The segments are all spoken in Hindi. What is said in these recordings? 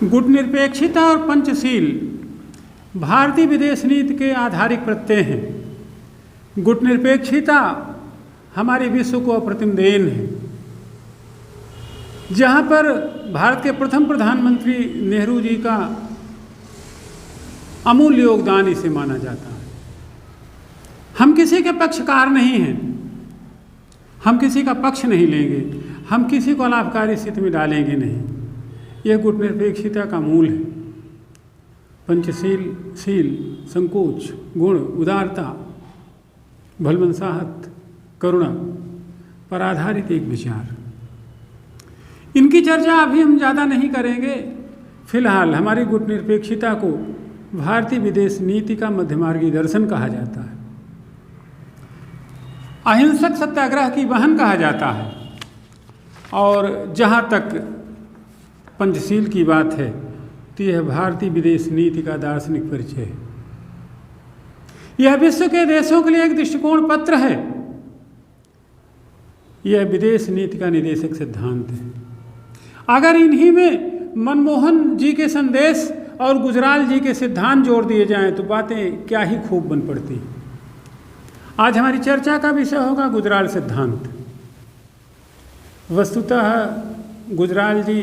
गुटनिरपेक्षता और पंचशील भारतीय विदेश नीति के आधारिक प्रत्यय हैं। गुटनिरपेक्षता हमारे विश्व को अप्रतिम देन है, जहाँ पर भारत के प्रथम प्रधानमंत्री नेहरू जी का अमूल्य योगदान इसे माना जाता है। हम किसी के पक्षकार नहीं हैं, हम किसी का पक्ष नहीं लेंगे, हम किसी को लाभकारी स्थिति में डालेंगे नहीं। यह गुटनिरपेक्षता का मूल है। पंचशील, शील, संकोच, गुण, उदारता, भलमनसाहत, करुणा पर आधारित एक विचार। इनकी चर्चा अभी हम ज़्यादा नहीं करेंगे। फिलहाल हमारी गुटनिरपेक्षता को भारतीय विदेश नीति का मध्यमार्गी दर्शन कहा जाता है, अहिंसक सत्याग्रह की बहन कहा जाता है। और जहाँ तक पंचशील की बात है तो यह भारतीय विदेश नीति का दार्शनिक परिचय है। यह विश्व के देशों के लिए एक दृष्टिकोण पत्र है। यह विदेश नीति का निदेशक सिद्धांत है। अगर इन्हीं में मनमोहन जी के संदेश और गुजराल जी के सिद्धांत जोड़ दिए जाएं तो बातें क्या ही खूब बन पड़ती। आज हमारी चर्चा का विषय होगा गुजराल सिद्धांत। वस्तुतः गुजराल जी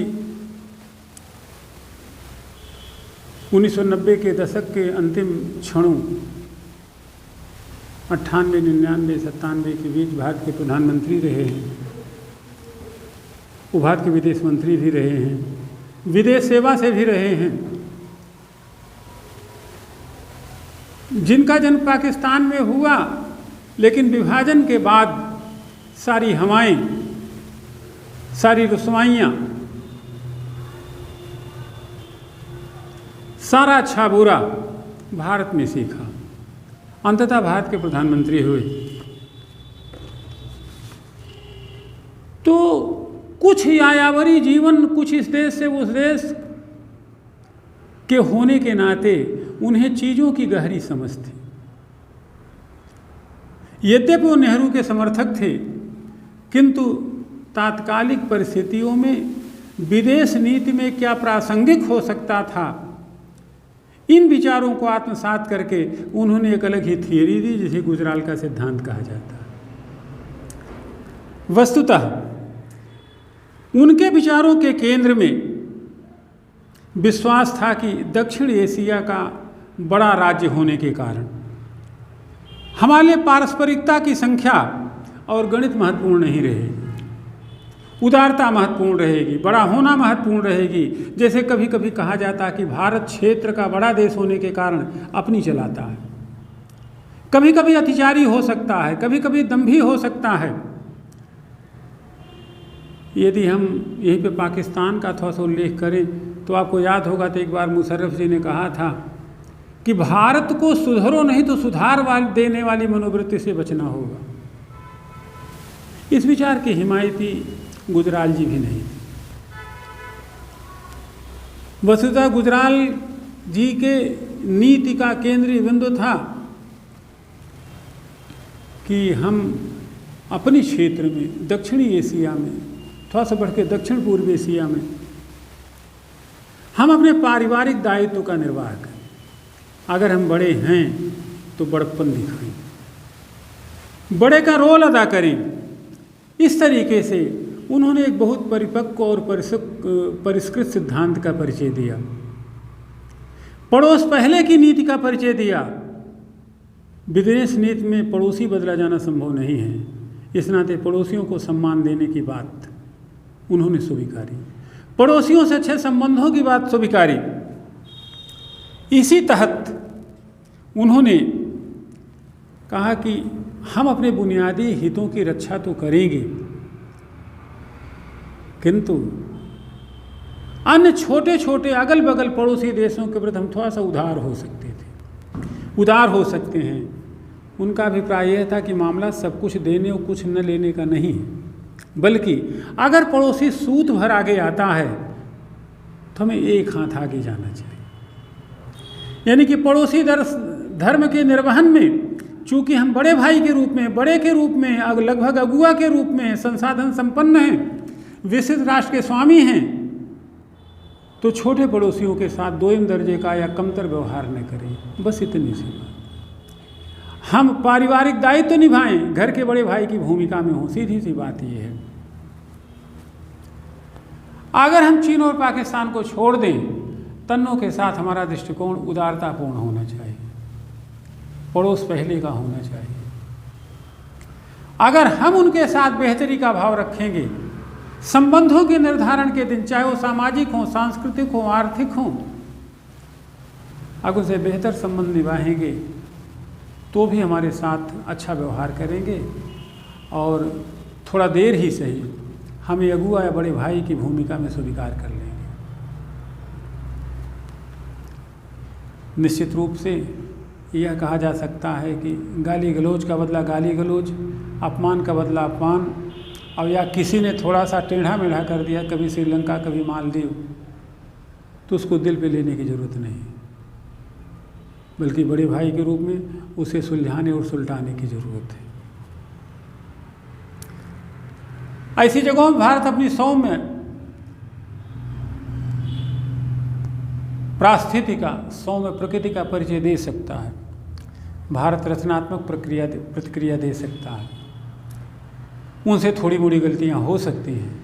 1990 के दशक के अंतिम क्षणों 98, 99, 97 के बीच भारत के प्रधानमंत्री रहे हैं। वो भारत के विदेश मंत्री भी रहे हैं, विदेश सेवा से भी रहे हैं। जिनका जन्म पाकिस्तान में हुआ, लेकिन विभाजन के बाद सारी हवाएं, सारी रुसवाइयाँ, सारा अच्छा बुरा भारत में सीखा, अंततः भारत के प्रधानमंत्री हुए। तो कुछ यायावरी जीवन, कुछ इस देश से उस देश के होने के नाते उन्हें चीज़ों की गहरी समझ थी। यद्यपि वो नेहरू के समर्थक थे, किंतु तात्कालिक परिस्थितियों में विदेश नीति में क्या प्रासंगिक हो सकता था, इन विचारों को आत्मसात करके उन्होंने एक अलग ही थियरी दी, जिसे गुजराल का सिद्धांत कहा जाता है। वस्तुतः उनके विचारों के केंद्र में विश्वास था कि दक्षिण एशिया का बड़ा राज्य होने के कारण हमारे लिए पारस्परिकता की संख्या और गणित महत्वपूर्ण नहीं रहेगी, उदारता महत्वपूर्ण रहेगी, बड़ा होना महत्वपूर्ण रहेगी। जैसे कभी कभी कहा जाता है कि भारत क्षेत्र का बड़ा देश होने के कारण अपनी चलाता है। कभी कभी अतिचारी हो सकता है, कभी कभी दंभी हो सकता है। यदि हम यहीं पे पाकिस्तान का थोड़ा सा उल्लेख करें तो आपको याद होगा तो एक बार मुशर्रफ जी ने कहा था कि भारत को सुधरो नहीं तो सुधार देने वाली मनोवृत्ति से बचना होगा। इस विचार के हिमायती गुजराल जी भी नहीं थे। वस्तुतः गुजराल जी के नीति का केंद्रीय बिंदु था कि हम अपने क्षेत्र में, दक्षिणी एशिया में, थोड़ा सा बढ़ के दक्षिण पूर्व एशिया में हम अपने पारिवारिक दायित्व का निर्वाह करें। अगर हम बड़े हैं तो बड़प्पन दिखाएं, बड़े का रोल अदा करें। इस तरीके से उन्होंने एक बहुत परिपक्व और परिष्कृत सिद्धांत का परिचय दिया। पड़ोस पहले की नीति का परिचय दिया। विदेश नीति में पड़ोसी बदला जाना संभव नहीं है, इस नाते पड़ोसियों को सम्मान देने की बात उन्होंने स्वीकारी, पड़ोसियों से अच्छे संबंधों की बात स्वीकारी। इसी तहत उन्होंने कहा कि हम अपने बुनियादी हितों की रक्षा तो करेंगे, किंतु अन्य छोटे छोटे अगल बगल पड़ोसी देशों के प्रति हम थोड़ा सा उदार हो सकते हैं। उनका अभिप्राय यह था कि मामला सब कुछ देने और कुछ न लेने का नहीं है, बल्कि अगर पड़ोसी सूत भर आगे आता है तो हमें एक हाथ आगे जाना चाहिए। यानी कि पड़ोसी धर्म के निर्वहन में चूँकि हम बड़े भाई के रूप में, बड़े के रूप में, लगभग अगुआ के रूप में, संसाधन संपन्न हैं, विशिष्ट राष्ट्र के स्वामी हैं, तो छोटे पड़ोसियों के साथ दोयम दर्जे का या कमतर व्यवहार न करें। बस इतनी सी बात। हम पारिवारिक दायित्व निभाएं, घर के बड़े भाई की भूमिका में हों, सीधी सी बात ये है। अगर हम चीन और पाकिस्तान को छोड़ दें, तन्नों के साथ हमारा दृष्टिकोण उदारतापूर्ण होना चाहिए, पड़ोस पहले का होना चाहिए। अगर हम उनके साथ बेहतरी का भाव रखेंगे, संबंधों के निर्धारण के दिन, चाहे वो सामाजिक हों, सांस्कृतिक हों, आर्थिक हों, अगर उसे बेहतर संबंध निभाएंगे तो भी हमारे साथ अच्छा व्यवहार करेंगे और थोड़ा देर ही सही हमें अगुआ या बड़े भाई की भूमिका में स्वीकार कर लेंगे। निश्चित रूप से यह कहा जा सकता है कि गाली गलौज का बदला गाली गलौज, अपमान का बदला अपमान, और या किसी ने थोड़ा सा टेढ़ा मेढ़ा कर दिया, कभी श्रीलंका कभी मालदीव, तो उसको दिल पे लेने की ज़रूरत नहीं, बल्कि बड़े भाई के रूप में उसे सुलझाने और सुलटाने की ज़रूरत है। ऐसी जगहों में भारत अपनी सौम्य पारिस्थिति का, सौम्य प्रकृति का परिचय दे सकता है। भारत रचनात्मक प्रतिक्रिया दे सकता है। उनसे थोड़ी मोड़ी गलतियां हो सकती हैं,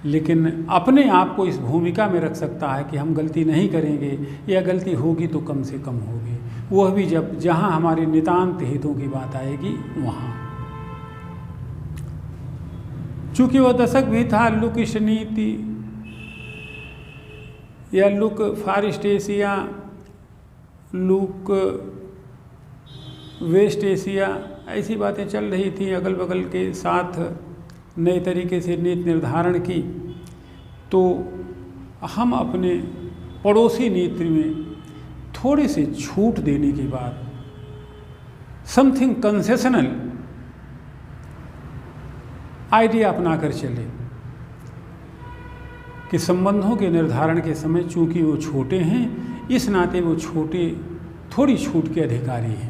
लेकिन अपने आप को इस भूमिका में रख सकता है कि हम गलती नहीं करेंगे, या गलती होगी तो कम से कम होगी, वह भी जहां हमारे नितांत हितों की बात आएगी वहाँ। चूँकि वह दशक भी था लुकिश नीति या look far east Asia, look west Asia, ऐसी बातें चल रही थी अगल बगल के साथ नए तरीके से नीति निर्धारण की, तो हम अपने पड़ोसी नीति में थोड़ी सी छूट देने की बात, समथिंग कंसेशनल आइडिया अपनाकर चले कि संबंधों के निर्धारण के समय चूंकि वो छोटे हैं, इस नाते वो छोटे थोड़ी छूट के अधिकारी हैं।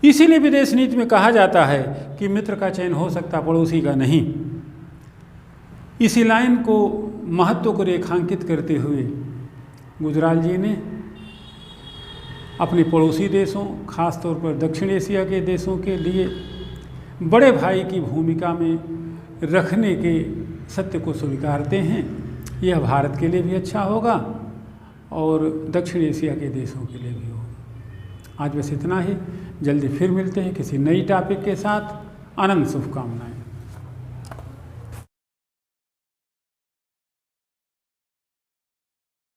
इसीलिए विदेश नीति में कहा जाता है कि मित्र का चयन हो सकता, पड़ोसी का नहीं। इसी लाइन को, महत्व को रेखांकित करते हुए गुजराल जी ने अपने पड़ोसी देशों, खासतौर पर दक्षिण एशिया के देशों के लिए बड़े भाई की भूमिका में रखने के सत्य को स्वीकारते हैं। यह भारत के लिए भी अच्छा होगा और दक्षिण एशिया के देशों के लिए भी होगा। आज बस इतना ही। जल्दी फिर मिलते हैं किसी नई टॉपिक के साथ। अनंत शुभकामनाएं।